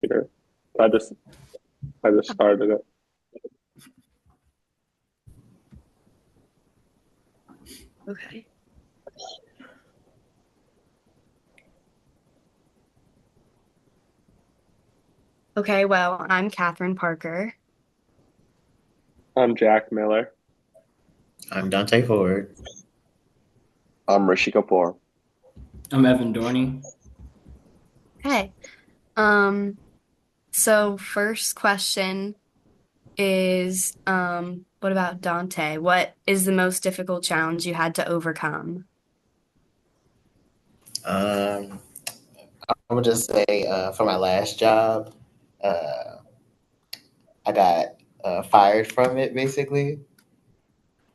computer. I just I just started it. Okay. Okay, well, I'm Catherine Parker. I'm Jack Miller. I'm Dante Ford. I'm Rishi Kapoor. I'm Evan Dorney. Hey. Um, so first question is, what about Dante? What is the most difficult challenge you had to overcome? Um, I'm gonna just say for my last job, uh, I got fired from it basically,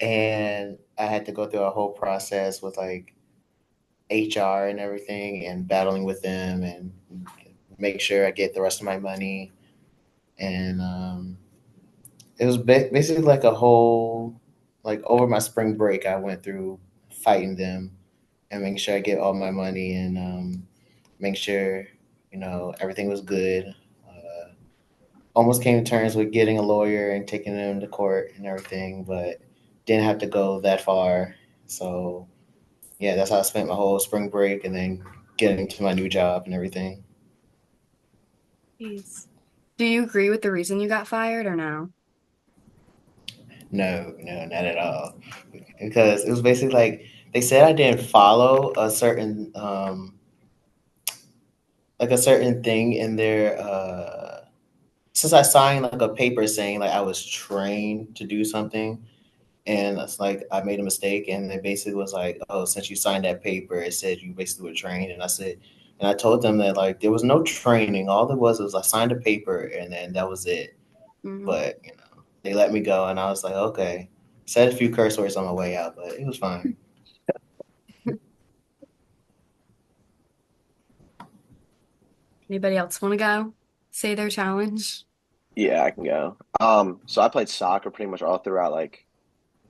and I had to go through a whole process with like HR and everything, and battling with them, and make sure I get the rest of my money. And it was basically like a whole like over my spring break, I went through fighting them and making sure I get all my money and make sure everything was good. Almost came to terms with getting a lawyer and taking them to court and everything, but didn't have to go that far. So yeah, that's how I spent my whole spring break and then getting to my new job and everything. Jeez. Do you agree with the reason you got fired or no? No, no, not at all. Because it was basically like they said I didn't follow a certain like a certain thing in their since I signed like a paper saying like I was trained to do something, and it's like I made a mistake, and they basically was like, "Oh, since you signed that paper, it said you basically were trained." And I said, and I told them that like there was no training. All there was I signed a paper, and then that was it. Hmm. But they let me go, and I was like, okay. Said a few curse words on my way out, but it was fine. Anybody else want to go say their challenge? Yeah, I can go. So I played soccer pretty much all throughout like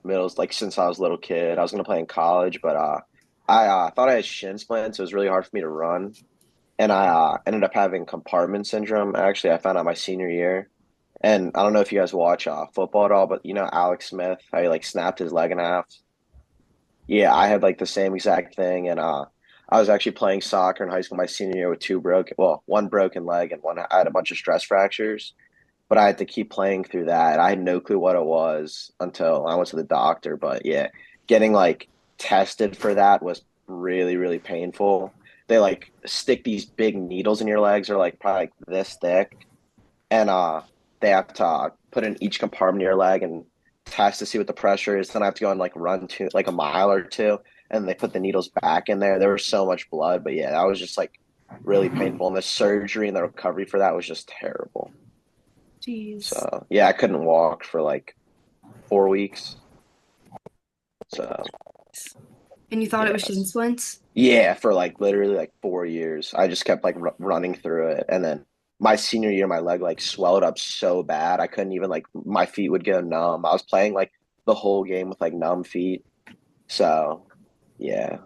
middles, like since I was a little kid. I was gonna play in college, but I thought I had shin splints, so it was really hard for me to run. And I ended up having compartment syndrome. Actually, I found out my senior year. And I don't know if you guys watch football at all, but you know Alex Smith, how he like snapped his leg in half. Yeah, I had like the same exact thing, and I was actually playing soccer in high school my senior year with one broken leg and one I had a bunch of stress fractures, but I had to keep playing through that. I had no clue what it was until I went to the doctor. But yeah, getting like tested for that was really, really painful. They like stick these big needles in your legs, or like probably like this thick, and they have to put in each compartment of your leg and test to see what the pressure is. Then I have to go and like run to like a mile or two, and they put the needles back in there. There was so much blood, but yeah, that was just like really painful. And the surgery and the recovery for that was just terrible. Jeez. So yeah, I couldn't walk for like 4 weeks. So And you thought it was shin yes, splints? yeah, for like literally like 4 years, I just kept like running through it, and then my senior year, my leg like swelled up so bad I couldn't even like my feet would go numb. I was playing like the whole game with like numb feet. So yeah,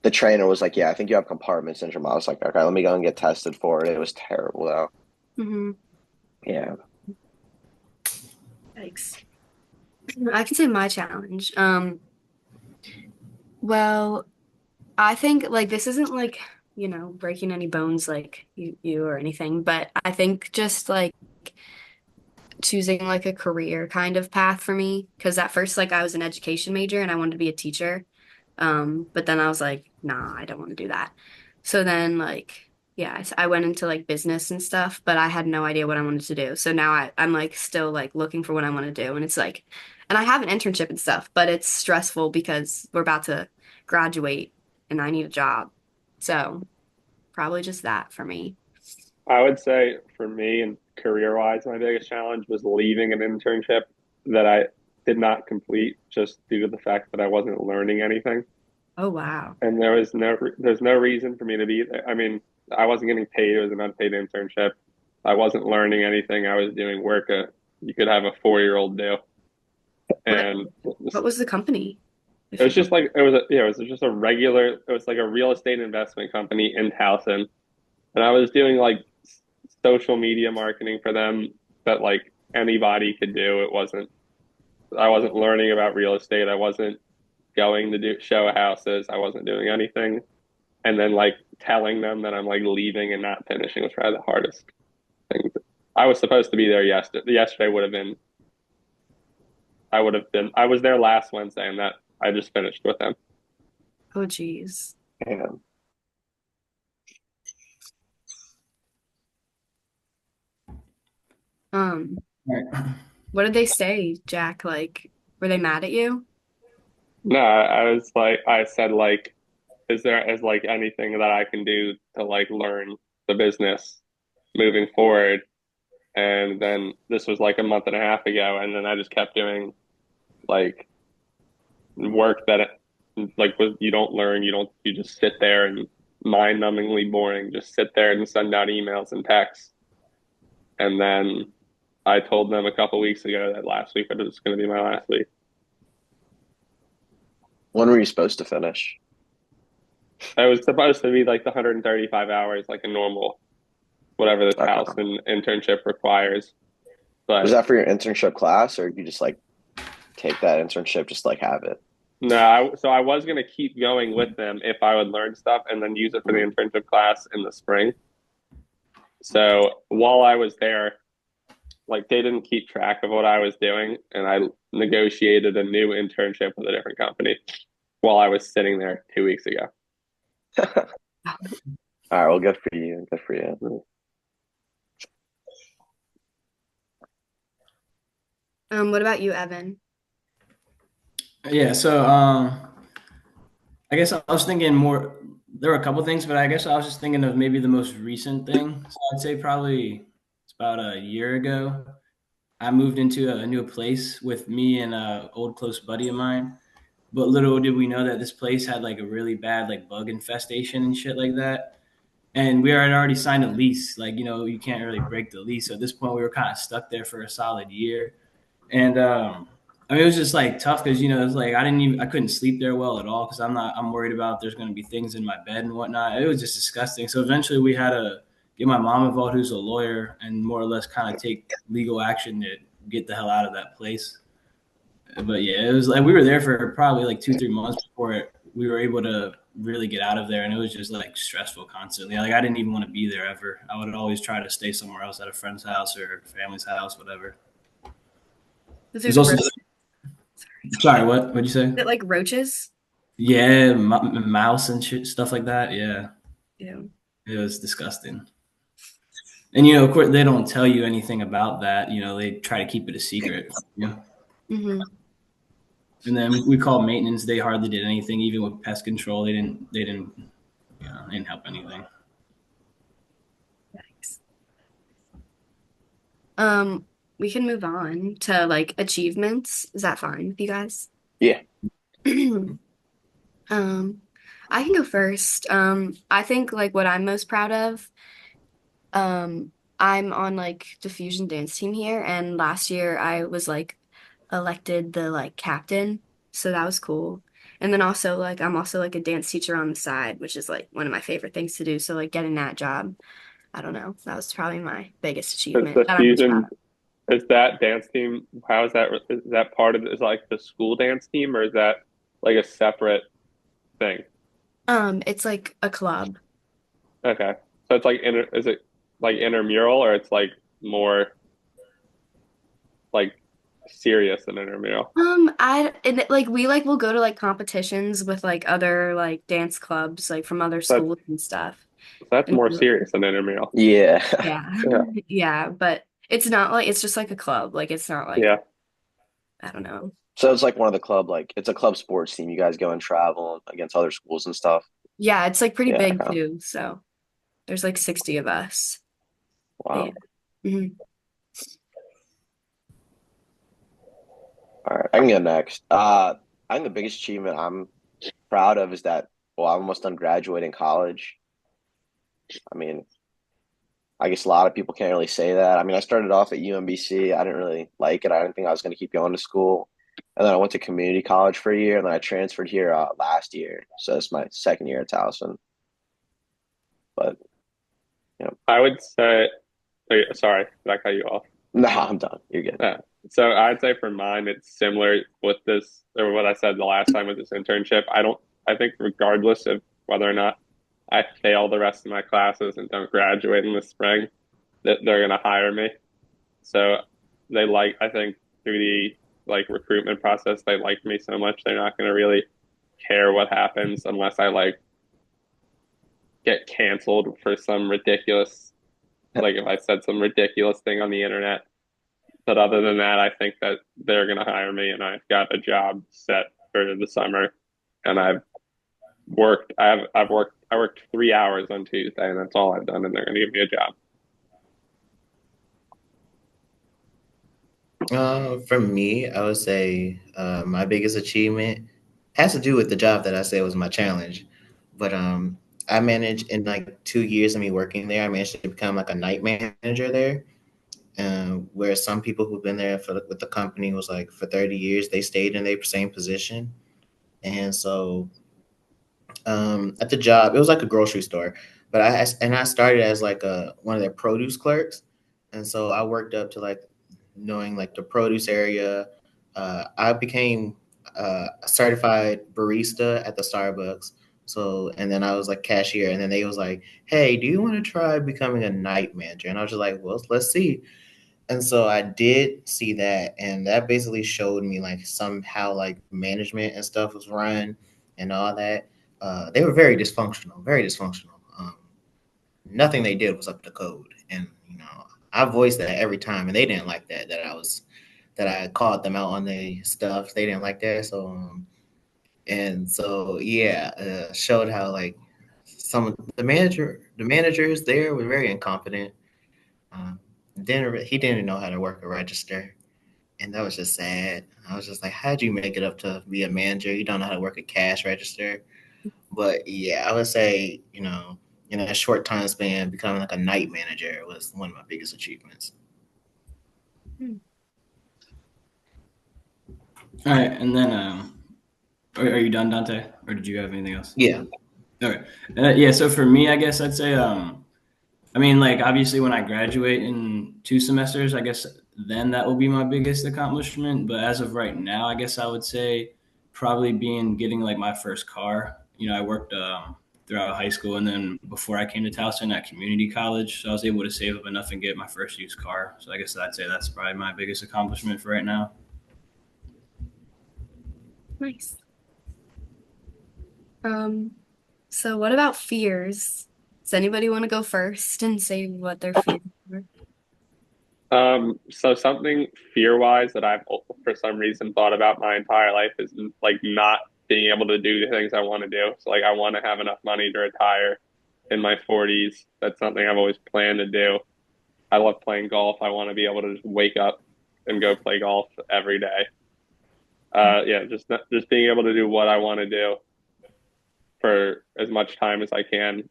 the trainer was like, "Yeah, I think you have compartment syndrome." I was like, "Okay, let me go and get tested for it." It was terrible though. Hmm. Yeah. Yikes. I can say my challenge. Well, I think like this isn't like, breaking any bones like you or anything, but I think just like choosing like a career kind of path for me. Because at first, like I was an education major and I wanted to be a teacher. But then I was like, nah, I don't want to do that. So then like, yeah, I went into like business and stuff, but I had no idea what I wanted to do. So now I'm like still like looking for what I want to do. And it's like, and I have an internship and stuff, but it's stressful because we're about to graduate and I need a job. So probably just that for me. I would say for me and career wise, my biggest challenge was leaving an internship that I did not complete just due to the fact that I wasn't learning anything. Oh, wow. And there's no reason for me to be there. I mean, I wasn't getting paid. It was an unpaid internship. I wasn't learning anything. I was doing work you could have a 4-year-old do. What And what was the company, it if was you don't? just like it was just a regular. It was like a real estate investment company in Towson, and I was doing like social media marketing for them that like anybody could do. I wasn't learning about real estate. I wasn't going to do show houses. I wasn't doing anything. And then like telling them that I'm like leaving and not finishing was probably the hardest thing. I was supposed to be there yesterday. Yesterday would have been I was there last Wednesday and that I just finished with them. Oh, geez. And Um, Right. what did they say, Jack? Like, were they mad at you? No, I was like I said like is like anything that I can do to like learn the business moving forward? And then this was like a month and a half ago, and then I just kept doing like work that like was you don't learn, you just sit there and mind-numbingly boring, just sit there and send out emails and texts. And then I told them a couple weeks ago that last week was going to be my last week. when were you supposed to finish? I was supposed to be like the 135 hours, like a normal, whatever this house Okay. and internship requires. Was But that for your internship class, or you just like take that internship, just like have it? no, so I was going to keep going with them if I would learn stuff and then use it for the internship class in the spring. So while I was there, like they didn't keep track of what I was doing, and I negotiated a new internship with a different company while I was sitting there 2 weeks ago. All right, well, good for you. Good for you. What about you, Evan? Yeah, so I guess I was thinking more. There were a couple things, but I guess I was just thinking of maybe the most recent thing. So I'd say probably it's about a year ago. I moved into a new place with me and a old close buddy of mine. But little did we know that this place had like a really bad like bug infestation and shit like that. And we had already signed a lease. Like, you can't really break the lease. So at this point, we were kind of stuck there for a solid year. And I mean, it was just like tough because it was like I couldn't sleep there well at all because I'm worried about there's going to be things in my bed and whatnot. It was just disgusting. So eventually, we had to get my mom involved, who's a lawyer, and more or less kind of take legal action to get the hell out of that place. But yeah, it was like we were there for probably like 2-3 months before we were able to really get out of there, and it was just like stressful constantly. Like I didn't even want to be there ever. I would always try to stay somewhere else at a friend's house or family's house, whatever. Was There's it also roaches? sorry, what? What'd you say? Is it like roaches? Yeah, mouse and shit, stuff like that. Yeah, Yeah. it was disgusting. And of course, they don't tell you anything about that. They try to keep it a secret. Mm-hmm. And then we called maintenance. They hardly did anything, even with pest control. They didn't. They didn't help anything. Thanks. We can move on to like achievements. Is that fine with you guys? Yeah. I can go first. I think like what I'm most proud of, I'm on like the fusion dance team here, and last year I was like elected the like captain, so that was cool. And then also like I'm also like a dance teacher on the side, which is like one of my favorite things to do. So like getting that job, I don't know, that was probably my biggest Is achievement the that I'm most proud fusion of. is that dance team? How is that part of is like the school dance team or is that like a separate thing? It's like a club. Okay, so it's like is it like intramural or it's like more like serious than intramural? Like we like will go to like competitions with like other like dance clubs like from other That's schools and stuff. that's And more serious than intramural. Yeah. yeah, Yeah, yeah, but it's not like it's just like a club. Like it's not like yeah. I don't know. So it's like one of the club, like it's a club sports team. You guys go and travel against other schools and stuff. Yeah, it's like pretty Yeah. big Okay. too. So there's like 60 of us. But yeah. Wow. Mhm. All right, I can go next. I think the biggest achievement I'm proud of is that, well, I'm almost done graduating college. I mean, I guess a lot of people can't really say that. I mean, I started off at UMBC. I didn't really like it. I didn't think I was going to keep going to school. And then I went to community college for a year, and then I transferred here last year. So it's my second year at Towson. But I would say Sorry, did I cut you off? Nah, I'm done. You're good. Yeah. So I'd say for mine, it's similar with this, or what I said the last time with this internship. I think regardless of whether or not I fail the rest of my classes and don't graduate in the spring, that they're going to hire me. So I think through the like recruitment process, they like me so much, they're not going to really care what happens unless I like get canceled for some ridiculous, like if I said some ridiculous thing on the internet. But other than that, I think that they're going to hire me, and I've got a job set for the summer. And I worked 3 hours on Tuesday, and that's all I've done, and they're going to give me a job. For me, I would say my biggest achievement has to do with the job that I said was my challenge. But I managed in like 2 years of me working there, I managed to become like a night manager there. Where some people who've been there with the company was like for 30 years, they stayed in their same position. And so at the job, it was like a grocery store, but I started as like one of their produce clerks, and so I worked up to like knowing like the produce area. I became a certified barista at the Starbucks. So and then I was like cashier, and then they was like, "Hey, do you want to try becoming a night manager?" And I was just like, "Well, let's see." And so I did see that, and that basically showed me like somehow like management and stuff was run and all that. They were very dysfunctional, very dysfunctional. Nothing they did was up to code, and I voiced that every time, and they didn't like that I called them out on the stuff. They didn't like that, so and so yeah, showed how like some of the managers there were very incompetent. Um, he didn't know how to work a register, and that was just sad. I was just like, how'd you make it up to be a manager? You don't know how to work a cash register. But yeah, I would say, in a short time span, becoming like a night manager was one of my biggest achievements. All right, and then are you done, Dante, or did you have anything else? Yeah. Okay. Yeah. So for me, I guess I'd say, I mean, like obviously when I graduate in 2 semesters, I guess then that will be my biggest accomplishment. But as of right now, I guess I would say probably getting like my first car. I worked throughout high school, and then before I came to Towson at community college, so I was able to save up enough and get my first used car. So I guess I'd say that's probably my biggest accomplishment for right now. Nice. So what about fears? Does anybody want to go first and say what their fears are? So something fear-wise that I've for some reason thought about my entire life is like not being able to do the things I want to do. So like I want to have enough money to retire in my 40s. That's something I've always planned to do. I love playing golf. I want to be able to just wake up and go play golf every day. Yeah, just being able to do what I want to do for as much time as I can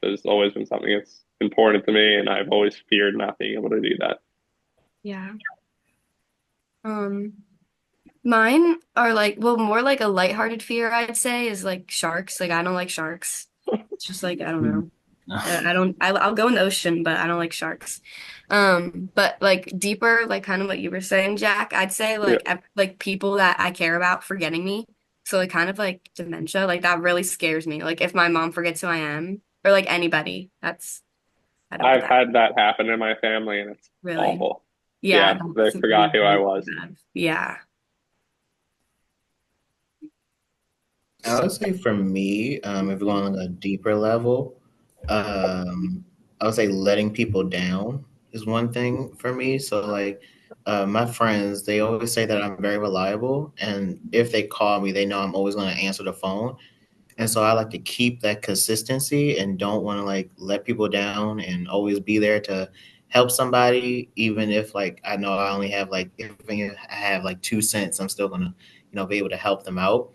has always been something that's important to me, and I've always feared not being able to do that. Yeah. Um, Mine are like, well, more like a lighthearted fear, I'd say, is like sharks. Like I don't like sharks. It's just like I don't know. I don't. I'll go in the ocean, but I don't like sharks. But like deeper, like kind of what you were saying, Jack. I'd say Yeah. like people that I care about forgetting me. So like kind of like dementia, like that really scares me. Like if my mom forgets who I am, or like anybody, I don't like I've that. had that happen in my family, and it's Really. awful. Yeah, Yeah, they that's forgot really, who I really was. bad. Yeah. I would say for me, if we're going on a deeper level, I would say letting people down is one thing for me. So like my friends, they always say that I'm very reliable, and if they call me, they know I'm always going to answer the phone. And so I like to keep that consistency and don't want to like let people down and always be there to help somebody, even if like I know I only have like if I have like 2 cents, I'm still gonna be able to help them out.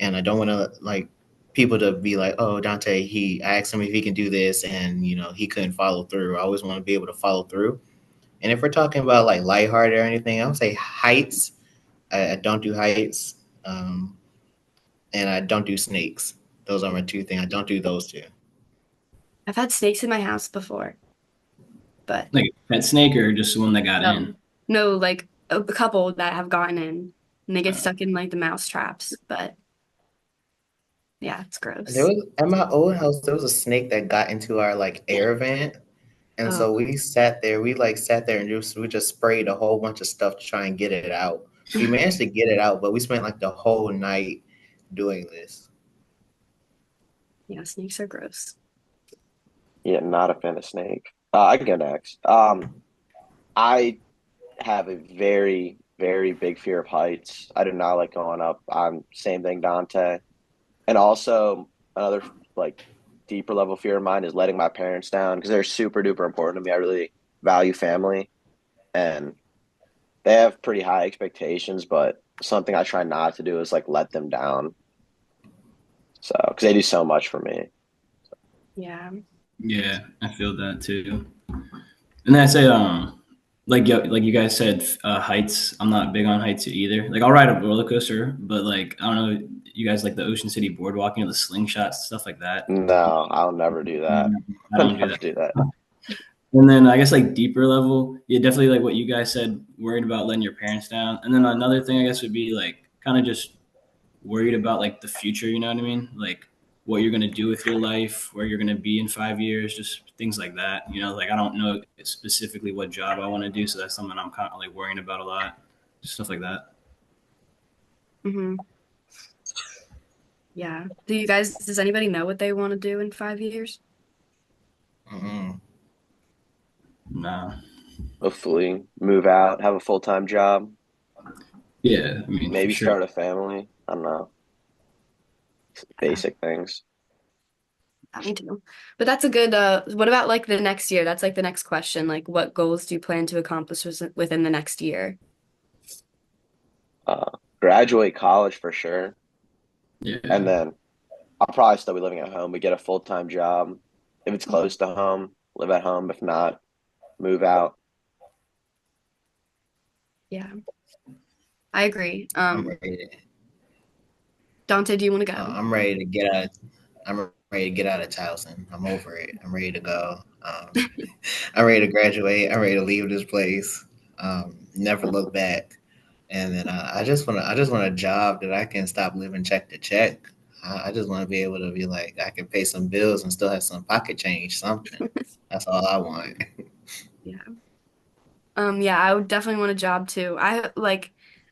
And I don't want to like people to be like, oh, Dante, I asked him if he can do this, and he couldn't follow through. I always want to be able to follow through. And if we're talking about like lighthearted or anything, I would say heights. I don't do heights, and I don't do snakes. Those are my two things. I don't do those two. I've had snakes in my house before. But Like a pet snake or just the one that got in? no, no, like a couple that have gotten in and they get Uh, stuck in like the mouse traps. But yeah, it's There gross. was at my old house, there was a snake that got into our like air vent. And Oh, so we sat there and we just sprayed a whole bunch of stuff to try and get it out. We managed to get it out, but we spent like the whole night doing this. yeah, snakes are gross. Yeah, not a fan of Snake. I can go next. I have a very, very big fear of heights. I do not like going up. I'm same thing, Dante. And also another like deeper level fear of mine is letting my parents down because they're super duper important to me. I really value family and they have pretty high expectations, but something I try not to do is like let them down. So, because they do so much for me. Yeah. yeah, I feel that too. And then I say, like like you guys said, heights. I'm not big on heights either. Like I'll ride a roller coaster, but like I don't know, you guys like the Ocean City boardwalking or the slingshots, stuff like that. No, I'll never do that. I I'll don't do never that. do that. And then I guess like deeper level, yeah, definitely like what you guys said, worried about letting your parents down. And then another thing I guess would be like kind of just worried about like the future, you know what I mean? Like what you're gonna do with your life, where you're gonna be in 5 years, just things like that. You know, like I don't know specifically what job I want to do, so that's something I'm kind of like worrying about a lot, stuff like that. Hmm. Yeah. Does anybody know what they want to do in 5 years? Mm-mm. Nah, Hopefully, move out, have a full time job, yeah, I mean for maybe sure. start a family. I don't know, Yeah, basic things. me too. But that's a good, what about like the next year? That's like the next question. Like what goals do you plan to accomplish within the next year? Uh, Graduate college for sure, and Yeah, then I'll probably still be living at home. We get a full time job. If it's close to home, live at home. If not, move out. Yeah, I agree. I'm ready. Dante, do you want to go? I'm ready to get out. I'm ready to get out of Towson. I'm over it. I'm ready to go. I'm ready to graduate. I'm ready to leave this place. Never look back. And then I just want a job that I can stop living check to check. I just want to be able to be like I can pay some bills and still have some pocket change, something. That's all I want. Yeah. Yeah, I would definitely want a job too.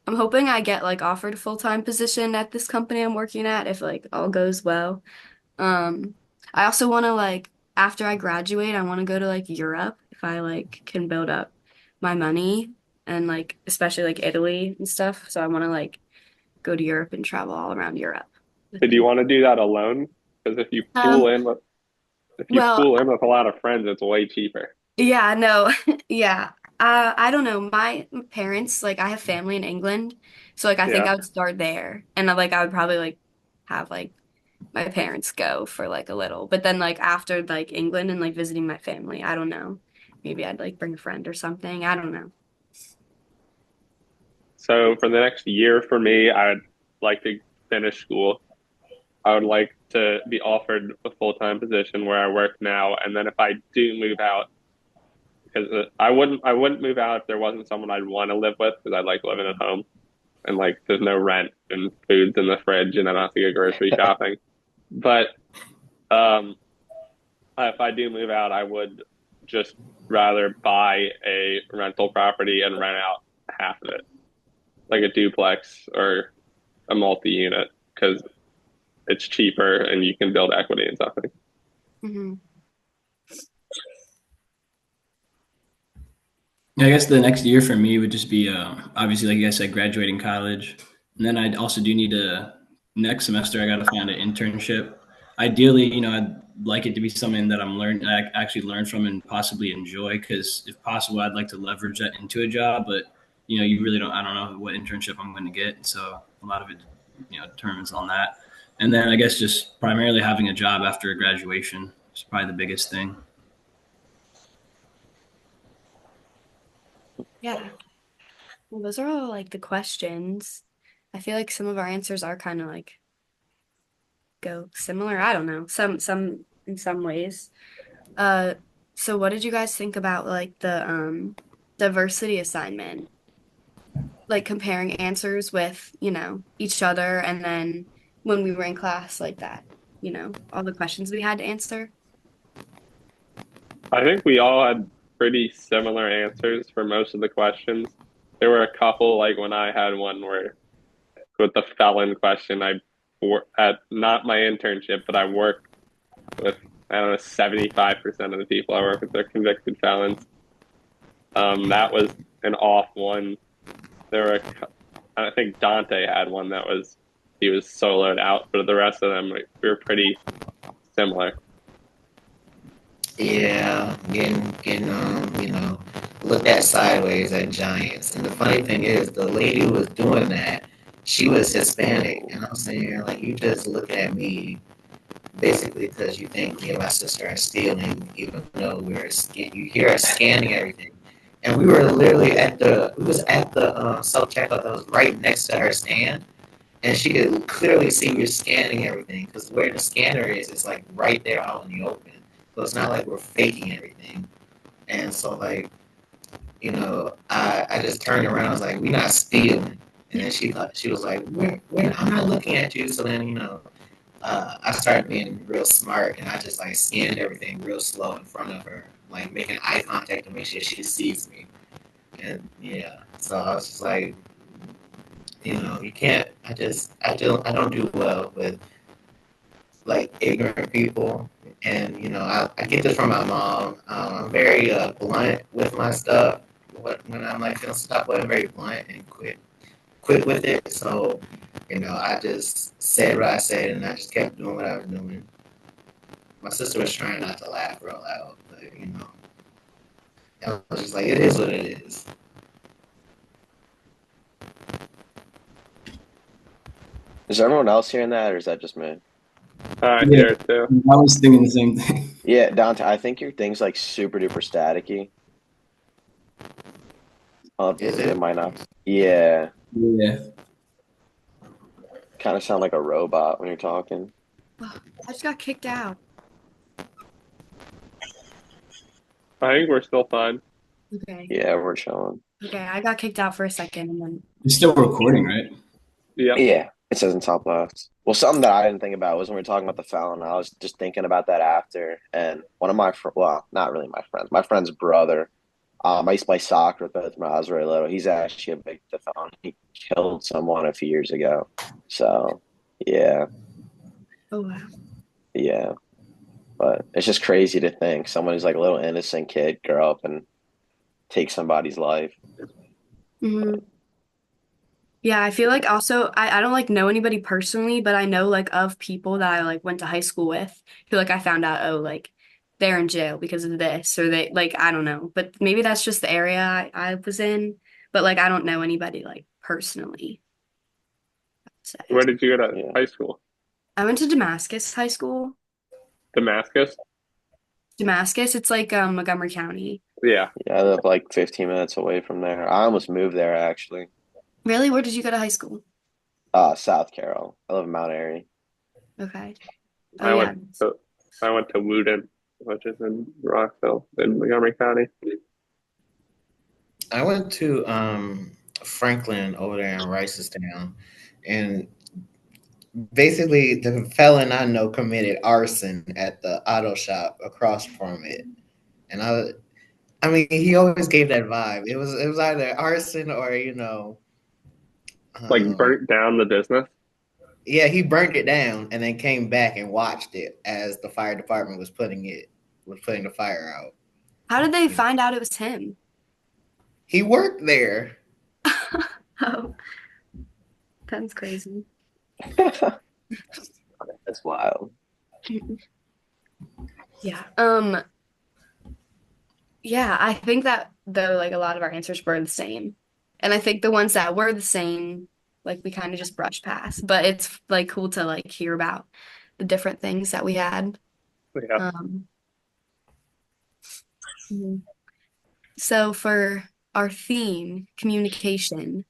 I'm hoping I get like offered a full-time position at this company I'm working at if like all goes well. Um, I also want to like after I graduate, I want to go to like Europe if I like can build up my money and like especially like Italy and stuff. So I want to like go to Europe and travel all around Europe with Did you people. want to do that alone? Because Um, if you well, pool in with a lot of friends, it's way cheaper. yeah, no, yeah. I don't know. My parents, like, I have family in England, so like, I think Yeah. I would start there, and I would probably like have like my parents go for like a little, but then like after like England and like visiting my family, I don't know. Maybe I'd like bring a friend or something. I don't know. So for the next year for me, I'd like to finish school. I would like to be offered a full-time position where I work now, and then if I do move out, because I wouldn't move out if there wasn't someone I'd want to live with, because I like living at home and like there's no rent and food's in the fridge and I don't have to go grocery shopping. But um, if I do move out, I would just rather buy a rental property and rent out half of it, like a duplex or a multi-unit, because it's cheaper and you can build equity and stuff. Hmm. yeah, I guess the next year for me would just be obviously like you guys said, graduating college, and then I also do need to next semester I got to find an internship. Ideally, you know, I'd like it to be something that I actually learn from and possibly enjoy. Because if possible, I'd like to leverage that into a job. But you know, you really don't. I don't know what internship I'm going to get, so a lot of it, you know, determines on that. And then I guess just primarily having a job after graduation is probably the biggest thing. Yeah. Well, those are all like the questions. I feel like some of our answers are kind of like go similar. I don't know. Some in some ways. Uh, So what did you guys think about like the diversity assignment? Like comparing answers with, each other and then when we were in class like that, all the questions we had to answer. I think we all had pretty similar answers for most of the questions. There were a couple, like when I had one where with the felon question, I at not my internship, but I work with, I don't know, 75% of the people I work with are convicted felons. That was an off one. There were, I think Dante had one that was, he was soloed out, but the rest of them, we were pretty similar. Yeah, getting looked at sideways at Giants. And the funny thing is, the lady who was doing that, she was Hispanic, and I'm saying here, like, you just look at me basically because you think me and my sister are stealing, even though you hear us scanning everything. And we were literally we was at the self checkout that was right next to her stand, and she could clearly see we're scanning everything because where the scanner is like right there out in the open. So it's not like we're faking everything. And so like, I just turned around. I was like, "We're not stealing." And then she was like, I'm not looking at you." So then I started being real smart, and I just like scanned everything real slow in front of her, like making eye contact to make sure she sees me. And yeah, so I was just like, you can't. I don't do well with like ignorant people, and I get this from my mom. I'm very blunt with my stuff. When I'm like feeling stuff, I'm very blunt and quick with it. So I just said what I said, and I just kept doing what I was doing. My sister was trying not to laugh real loud, but I was just like, it is what it is. Is everyone else hearing that, or is that just me? Yeah, Here too. I was thinking the same thing. Yeah, Dante, I think your thing's like super duper staticky. Is It it? might not. Yeah, Yeah. kind of sound like a robot when you're talking. Oh, I just got kicked out. I think we're still fine. Okay. Yeah, we're chilling. Okay, I got kicked out for a second and then It's still recording, right? Yep. Yeah, it says in top left. Well, something that I didn't think about was when we were talking about the Fallon. I was just thinking about that after, and one of well, not really my friend's brother. I used to play soccer with both when I was very little. He's actually a big Fallon. He killed someone a few years ago. So, yeah, oh wow. yeah. But it's just crazy to think someone who's like a little innocent kid grow up and take somebody's life. hmm Yeah, I feel like also I don't like know anybody personally, but I know like of people that I like went to high school with. I feel like I found out, oh, like they're in jail because of this, or they like I don't know. But maybe that's just the area I was in. But like I don't know anybody like personally, I'd say. Where did you go to Yeah. high school? I went to Damascus High School. Damascus? Damascus, it's like Montgomery County. Yeah. Yeah, I live like 15 minutes away from there. I almost moved there actually. Really? Where did you go to high school? South Carroll. I live in Mount Airy. Okay. Oh I yeah. went to I went to Woodin, which is in Rockville in Montgomery County. I went to Franklin over there in Ricestown, and basically the felon I know committed arson at the auto shop across from it, and I mean, he always gave that vibe. It was either arson or Like um, burnt down the business. yeah, he burned it down and then came back and watched it as the fire department was putting the fire out. How did they You know, find out it was him? he worked there. Oh, that's crazy. That's wild. Yeah. Yeah, I think that though like a lot of our answers were the same. And I think the ones that were the same, like we kind of just brushed past. But it's like cool to like hear about the different things that we had. Yeah. Um, mhm. So for our theme, communication,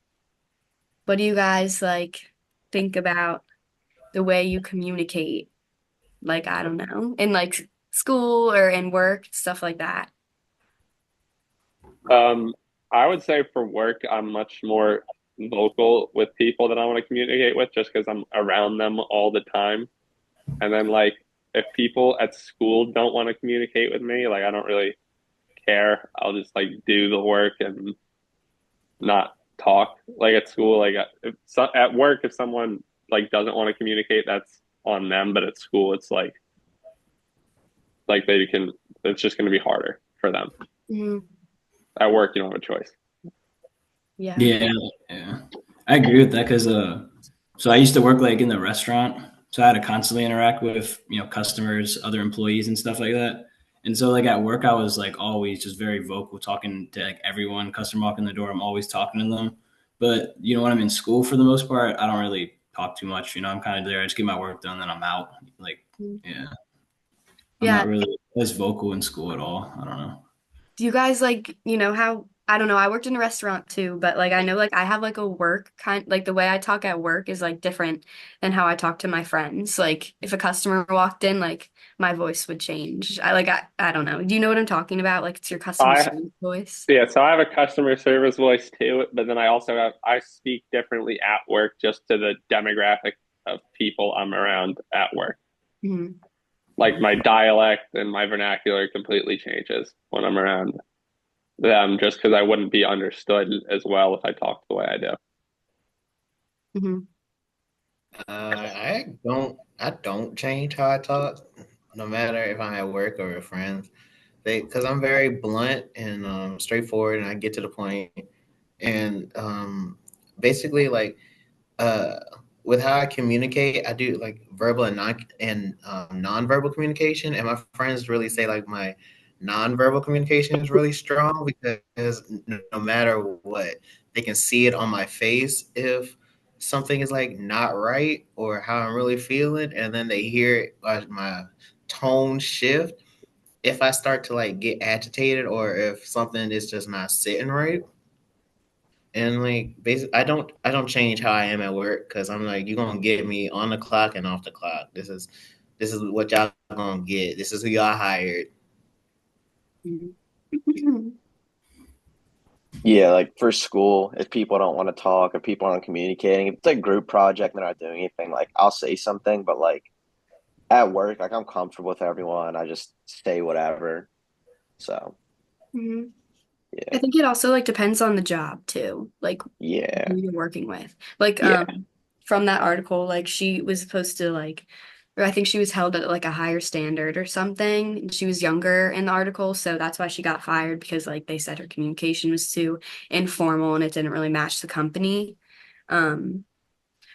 what do you guys like think about the way you communicate? Like, I don't know, in like school or in work, stuff like that? I would say for work, I'm much more vocal with people that I want to communicate with just because I'm around them all the time. And then like if people at school don't want to communicate with me, like I don't really care. I'll just like do the work and not talk. Like at school, like if so, at work, if someone like doesn't want to communicate, that's on them. But at school, it's like they can. It's just going to be harder for them. Hmm. At work, you don't have a choice. Yeah. Yeah. I agree with that because so I used to work like in the restaurant, so I had to constantly interact with customers, other employees, and stuff like that. And so like at work, I was like always just very vocal, talking to like everyone. Customer walking the door, I'm always talking to them. But when I'm in school, for the most part, I don't really talk too much. I'm kind of there. I just get my work done, then I'm out. Like, yeah, I'm Yeah. not really as vocal in school at all. I don't know. Do you guys like, how, I don't know, I worked in a restaurant too, but like I know like I have like a work kind like the way I talk at work is like different than how I talk to my friends. Like if a customer walked in, like my voice would change. I don't know. Do you know what I'm talking about? Like it's your customer I service voice. Yeah, so I have a customer service voice too, but then I speak differently at work just to the demographic of people I'm around at work. Hmm. Like my dialect and my vernacular completely changes when I'm around them just because I wouldn't be understood as well if I talked the way I do. Hmm. I don't change how I talk, no matter if I'm at work or with friends. Because I'm very blunt and straightforward, and I get to the point. And basically, like uh, with how I communicate, I do like verbal and nonverbal communication. And my friends really say like my nonverbal communication is really strong because no matter what, they can see it on my face if something is like not right or how I'm really feeling, and then they hear it, my tone shift if I start to like get agitated or if something is just not sitting right. And like basically I don't change how I am at work because I'm like, you're gonna get me on the clock and off the clock. This is what y'all gonna get. This is who y'all hired. Yeah, like for school, if people don't want to talk, if people aren't communicating, if it's like a group project and they're not doing anything, like I'll say something, but like at work, like I'm comfortable with everyone. I just say whatever. So Hmm. I yeah, think it also like depends on the job too, like yeah, who you're working with. Like yeah, from that article, like she was supposed to like or I think she was held at like a higher standard or something. And she was younger in the article, so that's why she got fired because like they said her communication was too informal and it didn't really match the company. Um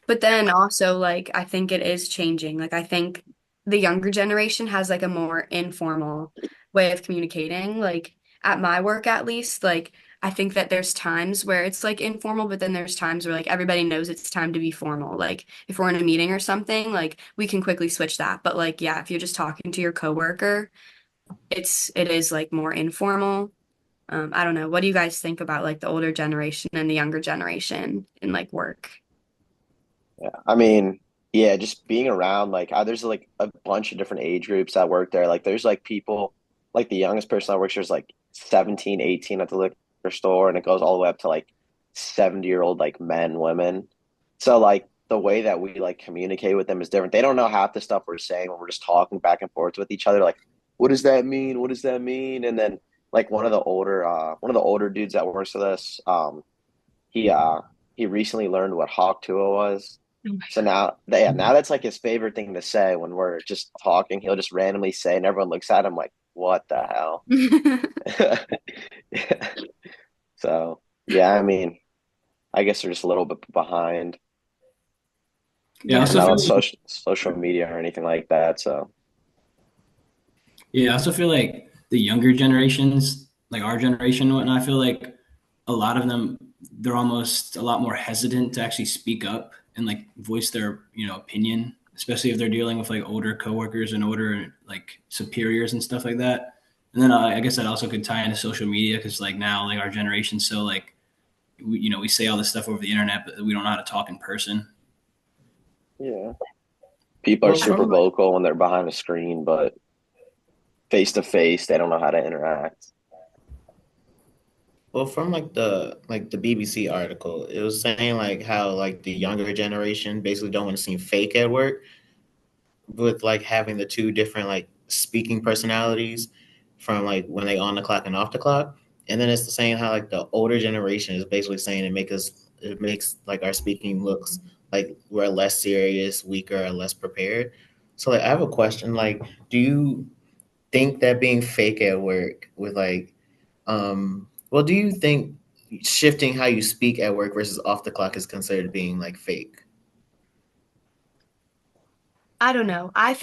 but then also like I think it is changing. Like I think the younger generation has like a more informal way of communicating. Like at my work at least, like I think that there's times where it's like informal, but then there's times where like everybody knows it's time to be formal. Like if we're in a meeting or something, like we can quickly switch that. But like yeah, if you're just talking to your coworker, it is like more informal. I don't know. What do you guys think about like the older generation and the younger generation in like work? yeah. I mean, yeah, just being around, like, there's like a bunch of different age groups that work there. Like, there's like people, like the youngest person that works there is like 17, 18 at the liquor store, and it goes all the way up to like 70-year-old, like men, women. So, like, the way that we like communicate with them is different. They don't know half the stuff we're saying when we're just talking back and forth with each other. Like, what does that mean? What does that mean? And then, like, one of the older dudes that works with us, he uh he recently learned what Hawk Tuah was. Oh my So now, yeah, now that's like his favorite thing to say when we're just talking. He'll just randomly say, and everyone looks at him like, "What the hell?" God. Yeah. So yeah, I mean, I guess they're just a little bit behind. Yeah, I Yeah. also Not feel on like social media or anything like that. So Yeah, I also feel like the younger generations, like our generation and whatnot, I feel like a lot of them, they're almost a lot more hesitant to actually speak up and like voice their, opinion, especially if they're dealing with like older coworkers and older like superiors and stuff like that. And then I guess that also could tie into social media because like now like our generation's so like we say all this stuff over the internet, but we don't know how to talk in person. yeah, people are Well, super from like vocal when they're behind a screen, but face to face. They don't know how to interact. Well, from like the BBC article, it was saying like how like the younger generation basically don't want to seem fake at work with like having the two different like speaking personalities from like when they on the clock and off the clock. And then it's saying how like the older generation is basically saying it makes like our speaking looks like we're less serious, weaker, or less prepared. So like I have a question, like, do you think that being fake at work with like well, do you think shifting how you speak at work versus off the clock is considered being like fake? I don't know. I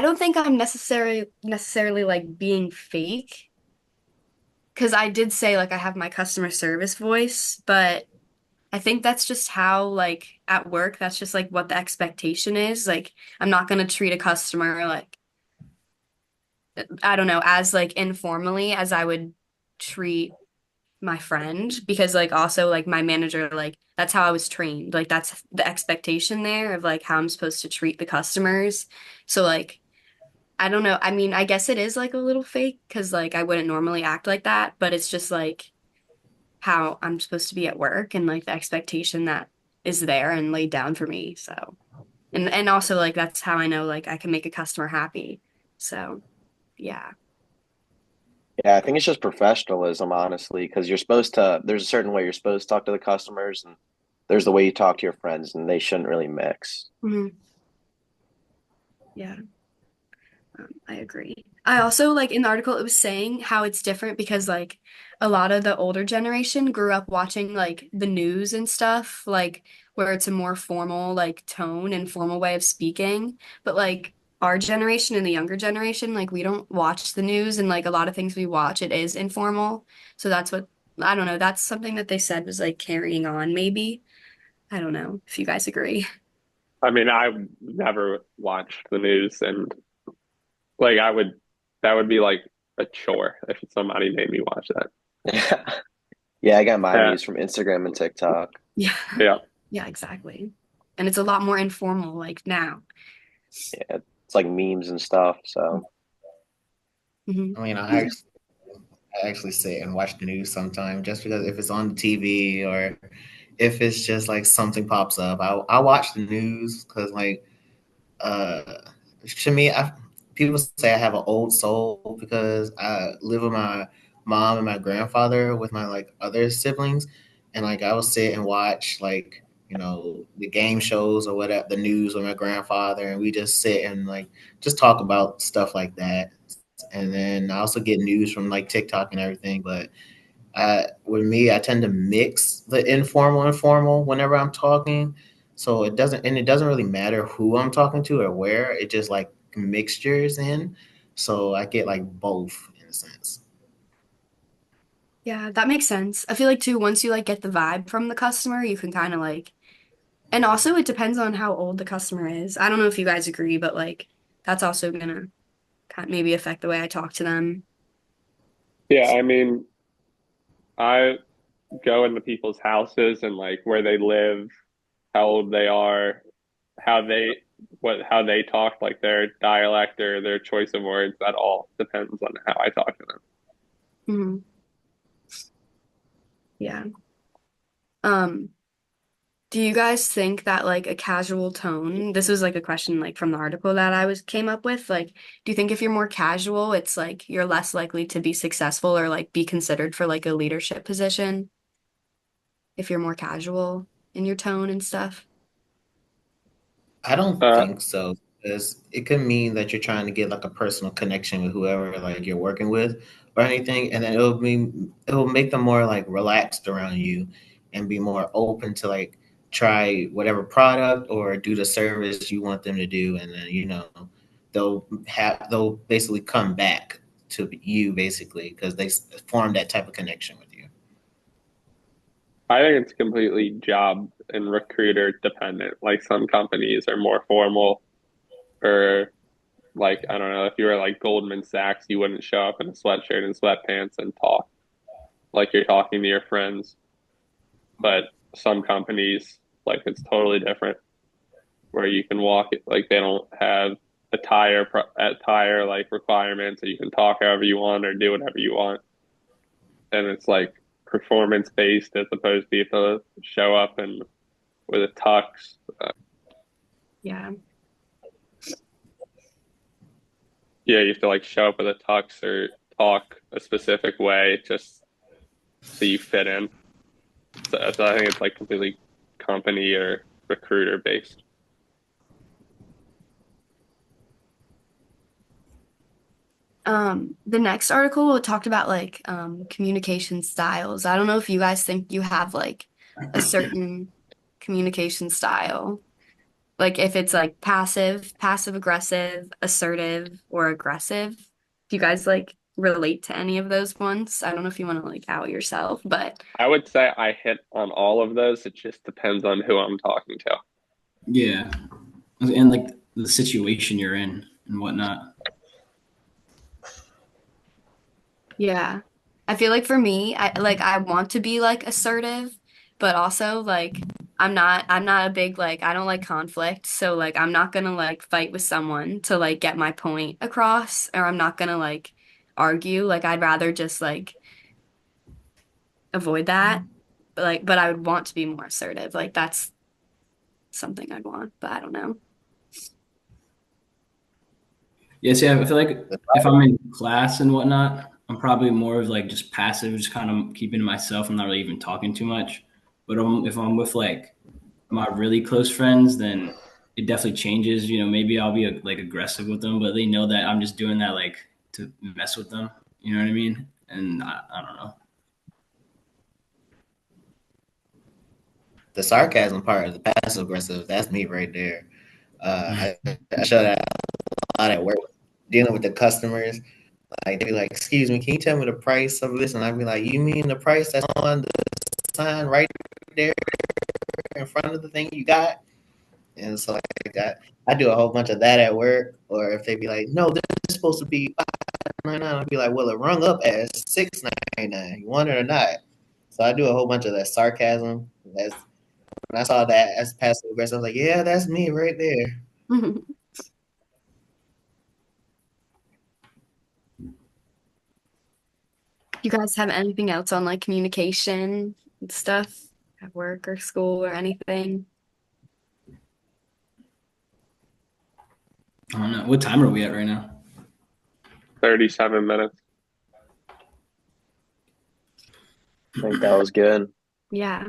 don't think I'm necessarily like being fake because I did say like I have my customer service voice, but I think that's just how like at work, that's just like what the expectation is. Like I'm not gonna treat a customer like I don't know, as like informally as I would treat my friend because like also like my manager like that's how I was trained. Like that's the expectation there of like how I'm supposed to treat the customers. So like I don't know. I mean, I guess it is like a little fake because like I wouldn't normally act like that, but it's just like how I'm supposed to be at work and like the expectation that is there and laid down for me. So and also like that's how I know like I can make a customer happy. So yeah. Yeah, I think it's just professionalism, honestly, because you're supposed to. There's a certain way you're supposed to talk to the customers, and there's the way you talk to your friends, and they shouldn't really mix. Mhm. Yeah. I agree. I also like in the article it was saying how it's different because like a lot of the older generation grew up watching like the news and stuff, like where it's a more formal like tone and formal way of speaking. But like our generation and the younger generation, like we don't watch the news and like a lot of things we watch, it is informal. So that's what I don't know, that's something that they said was like carrying on maybe. I don't know if you guys agree. I mean, I never watched the news, and like I would, that would be like a chore if somebody made me watch that. Yeah, I got my Yeah, news from Instagram and TikTok. Yeah. yeah. Yeah, exactly. And it's a lot more informal like now. Yeah, it's like memes and stuff. So Hmm. I mean, I actually sit and watch the news sometimes just because if it's on the TV or if it's just like something pops up, I watch the news because like uh to me, people say I have an old soul because I live with my mom and my grandfather with my like other siblings, and like I will sit and watch like the game shows or whatever the news with my grandfather, and we just sit and like just talk about stuff like that. And then I also get news from like TikTok and everything, but with me, I tend to mix the informal and formal whenever I'm talking. So it doesn't really matter who I'm talking to or where. It just like mixtures in. So I get like both in a sense. Yeah, that makes sense. I feel like too, once you like get the vibe from the customer, you can kind of like, and also it depends on how old the customer is. I don't know if you guys agree, but like that's also gonna kind of maybe affect the way I talk to them. Yeah, I mean, I go into people's houses and like where they live, how old they are, how they how they talk, like their dialect or their choice of words. That all depends on how I talk to them. Hmm. Yeah. Um, do you guys think that like a casual tone, this was like a question like from the article that I was came up with, like, do you think if you're more casual, it's like you're less likely to be successful or like be considered for like a leadership position if you're more casual in your tone and stuff? I don't Uh, think so because it could mean that you're trying to get like a personal connection with whoever like you're working with or anything, and then it'll make them more like relaxed around you and be more open to like try whatever product or do the service you want them to do, and then they'll basically come back to you basically because they form that type of connection with you. I think it's completely job and recruiter dependent. Like some companies are more formal, or like I don't know, if you were like Goldman Sachs, you wouldn't show up in a sweatshirt and sweatpants and talk like you're talking to your friends. But some companies, like it's totally different, where you can walk it like they don't have attire like requirements, that you can talk however you want or do whatever you want, and it's like performance based as opposed to you have to show up and with a tux. Yeah. Yeah, you have to like show up with a tux or talk a specific way just so you fit in. So I think it's like completely company or recruiter based. The next article talked about like communication styles. I don't know if you guys think you have like a certain communication style. Like if it's like passive aggressive, assertive, or aggressive. Do you guys like relate to any of those ones? I don't know if you want to like out yourself, but I would say I hit on all of those. It just depends on who I'm talking to. Yeah, and like the situation you're in and whatnot. yeah. I feel like for me, I want to be like assertive, but also like I'm not a big like I don't like conflict, so like I'm not gonna like fight with someone to like get my point across, or I'm not gonna like argue. Like I'd rather just like avoid that. But I would want to be more assertive. Like that's something I'd want, but I don't know. Yeah, see, I feel like if I'm in class and whatnot, I'm probably more of like just passive, just kind of keeping to myself. I'm not really even talking too much. But if I'm with like my really close friends, then it definitely changes. You know, maybe I'll be like aggressive with them, but they know that I'm just doing that like to mess with them. You know what I mean? And I don't know. The sarcasm part of the passive aggressive, that's me right there. I show that a lot at work, dealing with the customers. Like they be like, "Excuse me, can you tell me the price of this?" And I'd be like, "You mean the price that's on the sign right there in front of the thing you got?" And so like I do a whole bunch of that at work. Or if they be like, "No, this is supposed to be 5.99," I'd be like, "Well, it rung up as 6.99. You want it or not?" So I do a whole bunch of that sarcasm. That's when I saw that as passive aggressive, I was like, "Yeah, that's me right there." You guys have anything else on like communication and stuff at work or school or anything? I don't know. What time are we at right now? 37 minutes. I think that was good. Yeah.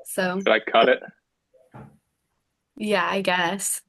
So, Should I cut it? yeah, I guess.